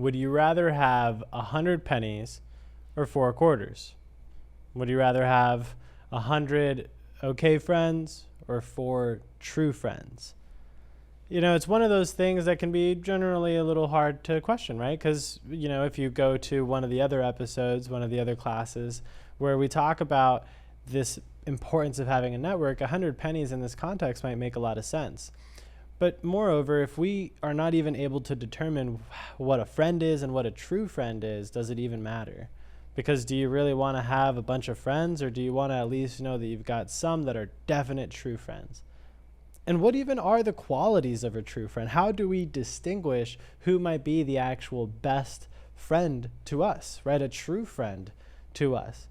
Would you rather have 100 pennies or 4 quarters? Would you rather have 100 okay friends or 4 true friends? It's one of those things that can be generally a little hard to question, right? Because, if you go to one of the other episodes, one of the other classes, where we talk about this importance of having a network, 100 pennies in this context might make a lot of sense. But moreover, if we are not even able to determine what a friend is and what a true friend is, does it even matter? Because do you really want to have a bunch of friends, or do you want to at least know that you've got some that are definite true friends? And what even are the qualities of a true friend? How do we distinguish who might be the actual best friend to us, right? A true friend to us.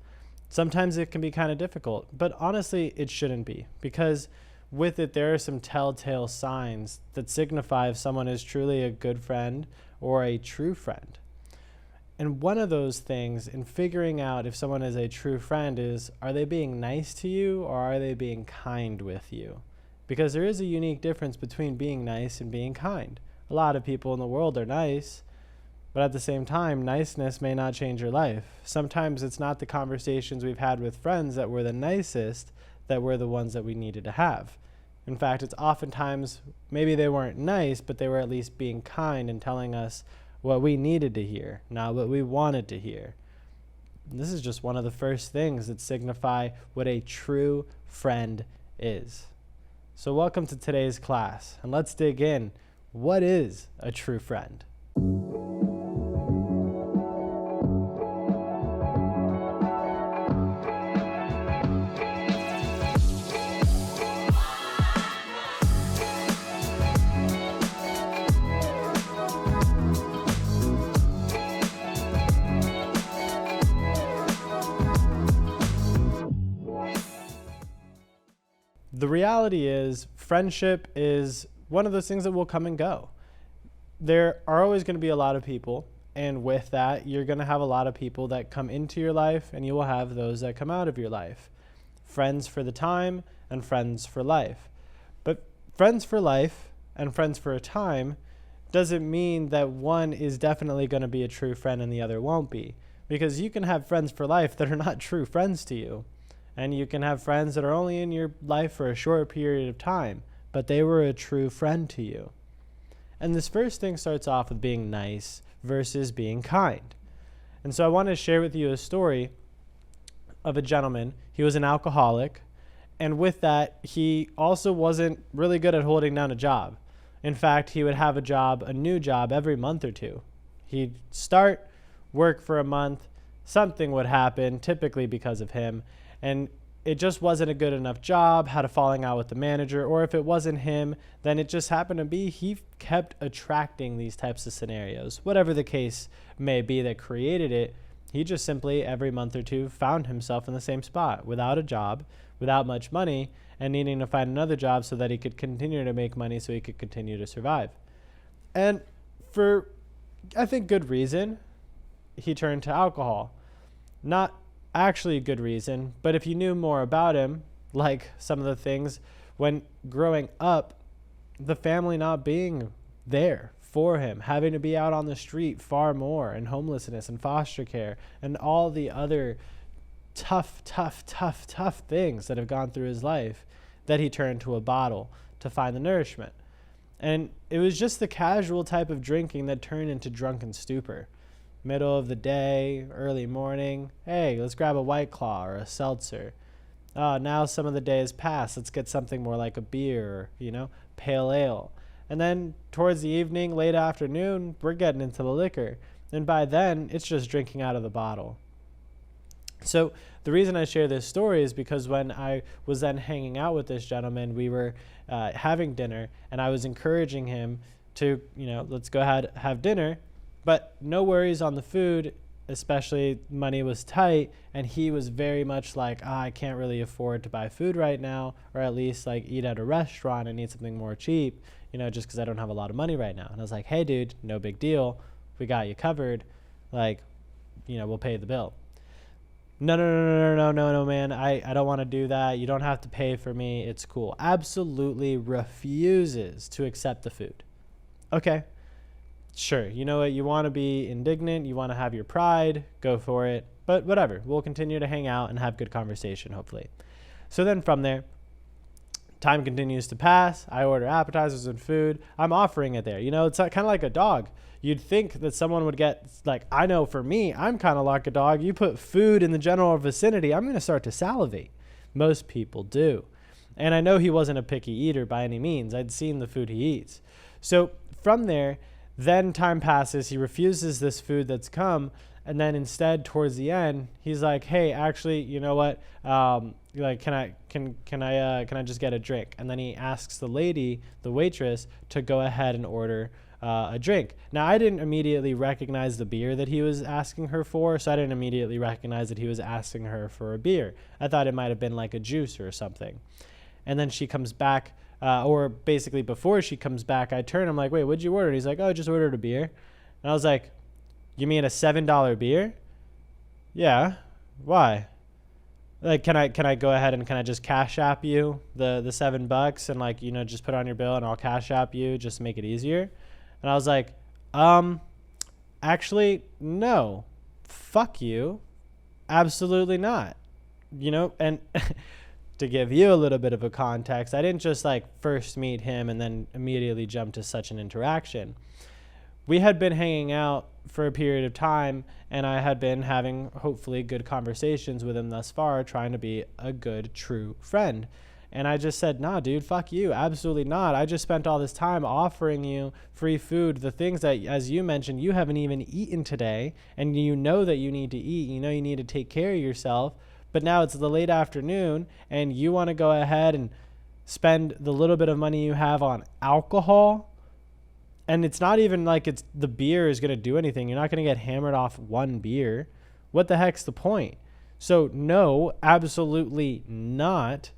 Sometimes it can be kind of difficult, but honestly, it shouldn't be, because with it, there are some telltale signs that signify if someone is truly a good friend or a true friend. And one of those things in figuring out if someone is a true friend is, are they being nice to you or are they being kind with you? Because there is a unique difference between being nice and being kind. A lot of people in the world are nice, but at the same time, niceness may not change your life. Sometimes it's not the conversations we've had with friends that were the nicest that were the ones that we needed to have. In fact, it's oftentimes maybe they weren't nice, but they were at least being kind and telling us what we needed to hear, not what we wanted to hear. This is just one of the first things that signify what a true friend is. So welcome to today's class, and let's dig in. What is a true friend? The reality is, friendship is one of those things that will come and go. There are always going to be a lot of people, and with that, you're going to have a lot of people that come into your life, and you will have those that come out of your life. Friends for the time and friends for life. But friends for life and friends for a time doesn't mean that one is definitely going to be a true friend and the other won't be. Because you can have friends for life that are not true friends to you. And you can have friends that are only in your life for a short period of time, but they were a true friend to you. And this first thing starts off with being nice versus being kind. And so I want to share with you a story of a gentleman. He was an alcoholic, and with that, he also wasn't really good at holding down a job. In fact, he would have a new job every month or two. He'd start, work for a month, something would happen, typically because of him, and it just wasn't a good enough job, had a falling out with the manager, or if it wasn't him, then it just happened to be he kept attracting these types of scenarios. Whatever the case may be that created it, he just simply every month or two found himself in the same spot, without a job, without much money, and needing to find another job so that he could continue to make money so he could continue to survive. And for, I think, good reason, he turned to alcohol. Not actually a good reason, but if you knew more about him, like some of the things when growing up, the family not being there for him, having to be out on the street far more, and homelessness and foster care and all the other tough things that have gone through his life, that he turned to a bottle to find the nourishment. And it was just the casual type of drinking that turned into drunken stupor. Middle of the day, early morning, hey, let's grab a White Claw or a seltzer. Now some of the day has passed, let's get something more like a beer or, pale ale. And then towards the evening, late afternoon, we're getting into the liquor. And by then, it's just drinking out of the bottle. So the reason I share this story is because when I was then hanging out with this gentleman, we were having dinner, and I was encouraging him to, let's go ahead, have dinner. But no worries on the food, especially money was tight, and he was very much like, I can't really afford to buy food right now, or at least like eat at a restaurant. I need something more cheap, just because I don't have a lot of money right now. And I was like, hey, dude, no big deal. We got you covered. We'll pay the bill. No, man. I don't want to do that. You don't have to pay for me. It's cool. Absolutely refuses to accept the food. Okay. sure, you know what, you want to be indignant, you want to have your pride, go for it. But whatever, we'll continue to hang out and have good conversation, hopefully. So then from there, time continues to pass. I order appetizers and food. I'm offering it there. You know, it's kind of like a dog. You'd think that someone would get, like, I know for me, I'm kind of like a dog. You put food in the general vicinity, I'm going to start to salivate. Most people do. And I know he wasn't a picky eater by any means. I'd seen the food he eats. So from there, then time passes. He refuses this food that's come. And then instead, towards the end, he's like, hey, actually, you know what? Like, can I just get a drink? And then he asks the lady, the waitress, to go ahead and order a drink. Now, I didn't immediately recognize the beer that he was asking her for, so I didn't immediately recognize that he was asking her for a beer. I thought it might have been like a juice or something. And then she comes back, or basically before she comes back, I turn, I'm like, wait, what'd you order? And he's like, oh, I just ordered a beer. And I was like, you mean a $7 beer? Yeah. Why? Like, can I go ahead and can I just cash app you the $7 and, like, you know, just put it on your bill and I'll cash app you just to make it easier? And I was like, actually, no, fuck you. Absolutely not. You know, and to give you a little bit of a context, I didn't just like first meet him and then immediately jump to such an interaction. We had been hanging out for a period of time, and I had been having hopefully good conversations with him thus far, trying to be a good, true friend. And I just said, nah, dude, fuck you. Absolutely not. I just spent all this time offering you free food, the things that, as you mentioned, you haven't even eaten today, and you know that you need to eat. You know you need to take care of yourself. But now it's the late afternoon, and you want to go ahead and spend the little bit of money you have on alcohol. And it's not even like it's the beer is going to do anything. You're not going to get hammered off one beer. What the heck's the point? So no, absolutely not.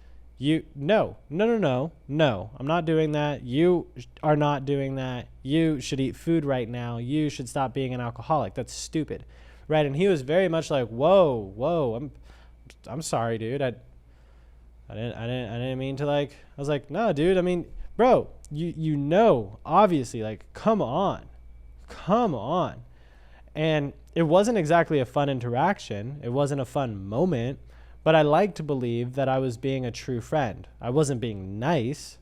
No. I'm not doing that. You are not doing that. You should eat food right now. You should stop being an alcoholic. That's stupid. Right? And he was very much like, whoa, I'm sorry, dude. I didn't mean to, like, I was like, no, dude. I mean, bro, you know, obviously, like, come on. And it wasn't exactly a fun interaction. It wasn't a fun moment, but I like to believe that I was being a true friend. I wasn't being nice,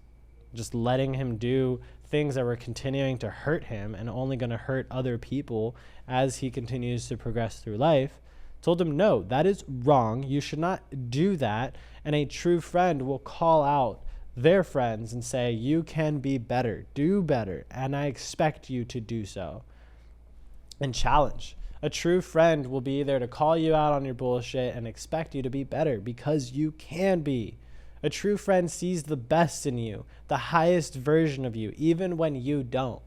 just letting him do things that were continuing to hurt him and only going to hurt other people as he continues to progress through life. Told him, no, that is wrong. You should not do that. And a true friend will call out their friends and say, you can be better, do better, and I expect you to do so. And challenge. A true friend will be there to call you out on your bullshit and expect you to be better because you can be. A true friend sees the best in you, the highest version of you, even when you don't.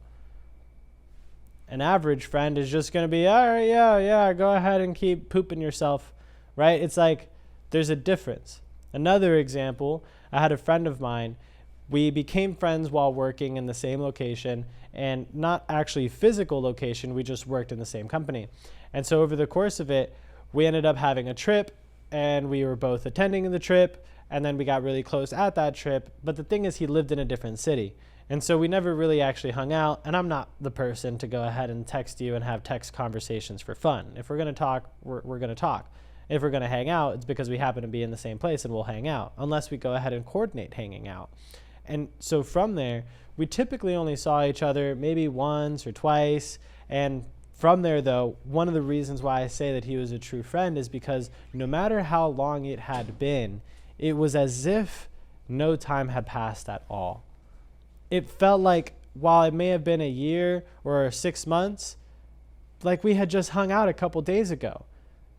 An average friend is just going to be, all right, yeah, go ahead and keep pooping yourself, right? It's like there's a difference. Another example, I had a friend of mine. We became friends while working in the same location, and not actually physical location. We just worked in the same company. And so over the course of it, we ended up having a trip, and we were both attending the trip, and then we got really close at that trip. But the thing is, he lived in a different city. And so we never really actually hung out, and I'm not the person to go ahead and text you and have text conversations for fun. If we're going to talk, we're going to talk. If we're going to hang out, it's because we happen to be in the same place and we'll hang out, unless we go ahead and coordinate hanging out. And so from there, we typically only saw each other maybe once or twice. And from there, though, one of the reasons why I say that he was a true friend is because no matter how long it had been, it was as if no time had passed at all. It felt like while it may have been a year or 6 months, like we had just hung out a couple days ago.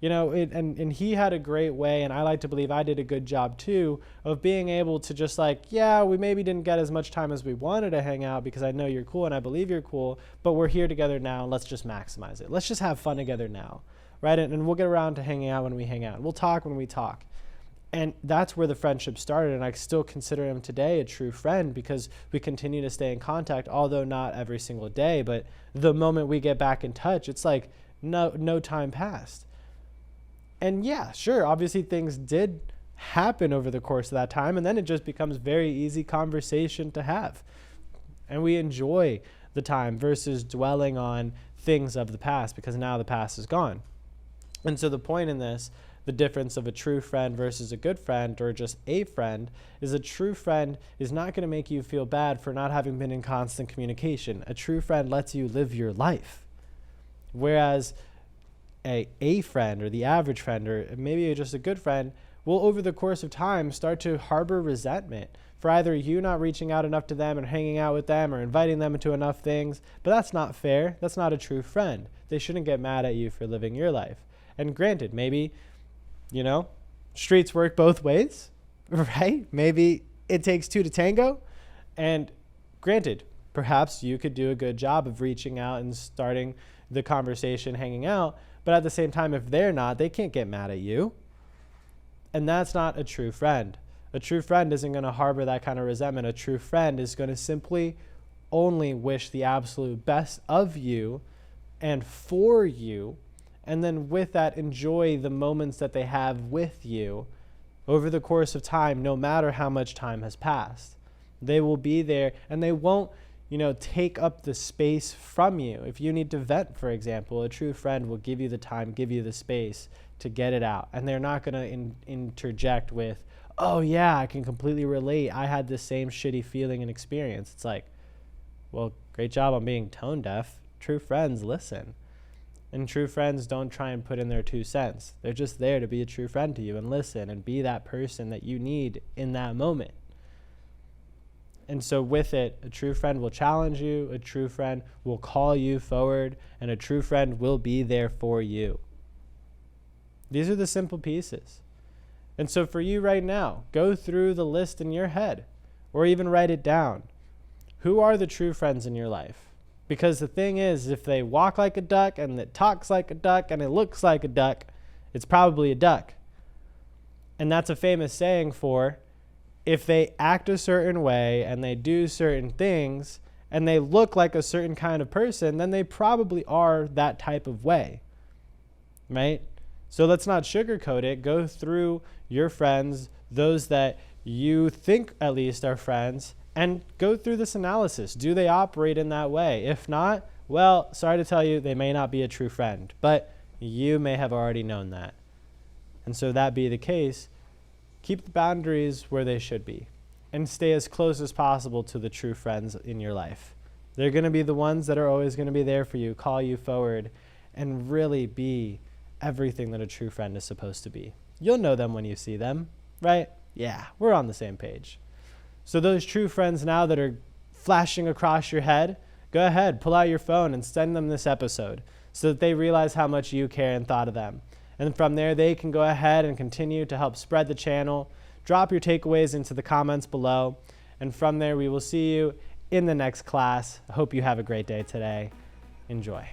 You know, and he had a great way, and I like to believe I did a good job too, of being able to just like, yeah, we maybe didn't get as much time as we wanted to hang out because I know you're cool and I believe you're cool, but we're here together now and let's just maximize it. Let's just have fun together now, right? And we'll get around to hanging out when we hang out. We'll talk when we talk. And that's where the friendship started, and I still consider him today a true friend because we continue to stay in contact, although not every single day, but the moment we get back in touch, it's like no time passed. And yeah, sure, obviously things did happen over the course of that time, and then it just becomes very easy conversation to have. And we enjoy the time versus dwelling on things of the past, because now the past is gone. And so the point in this, the difference of a true friend versus a good friend or just a friend, is a true friend is not going to make you feel bad for not having been in constant communication. A true friend lets you live your life. Whereas a friend or the average friend or maybe just a good friend will over the course of time start to harbor resentment for either you not reaching out enough to them and hanging out with them or inviting them into enough things. But that's not fair. That's not a true friend. They shouldn't get mad at you for living your life. And granted, maybe, streets work both ways, right? Maybe it takes two to tango. And granted, perhaps you could do a good job of reaching out and starting the conversation, hanging out. But at the same time, if they're not, they can't get mad at you. And that's not a true friend. A true friend isn't going to harbor that kind of resentment. A true friend is going to simply only wish the absolute best of you and for you. And then with that, enjoy the moments that they have with you over the course of time, no matter how much time has passed. They will be there and they won't, take up the space from you. If you need to vent, for example, a true friend will give you the time, give you the space to get it out. And they're not going to interject with, oh yeah, I can completely relate. I had the same shitty feeling and experience. It's like, well, great job on being tone deaf. True friends listen. And true friends don't try and put in their 2 cents. They're just there to be a true friend to you and listen and be that person that you need in that moment. And so with it, a true friend will challenge you, a true friend will call you forward, and a true friend will be there for you. These are the simple pieces. And so for you right now, go through the list in your head or even write it down. Who are the true friends in your life? Because the thing is, if they walk like a duck and it talks like a duck and it looks like a duck, it's probably a duck. And that's a famous saying for if they act a certain way and they do certain things and they look like a certain kind of person, then they probably are that type of way, right? So let's not sugarcoat it. Go through your friends, those that you think at least are friends, and go through this analysis. Do they operate in that way? If not, well, sorry to tell you, they may not be a true friend, but you may have already known that. And so that be the case, keep the boundaries where they should be and stay as close as possible to the true friends in your life. They're going to be the ones that are always going to be there for you, call you forward, and really be everything that a true friend is supposed to be. You'll know them when you see them, right? Yeah, we're on the same page. So those true friends now that are flashing across your head, go ahead, pull out your phone and send them this episode so that they realize how much you care and thought of them. And from there, they can go ahead and continue to help spread the channel. Drop your takeaways into the comments below. And from there, we will see you in the next class. I hope you have a great day today. Enjoy.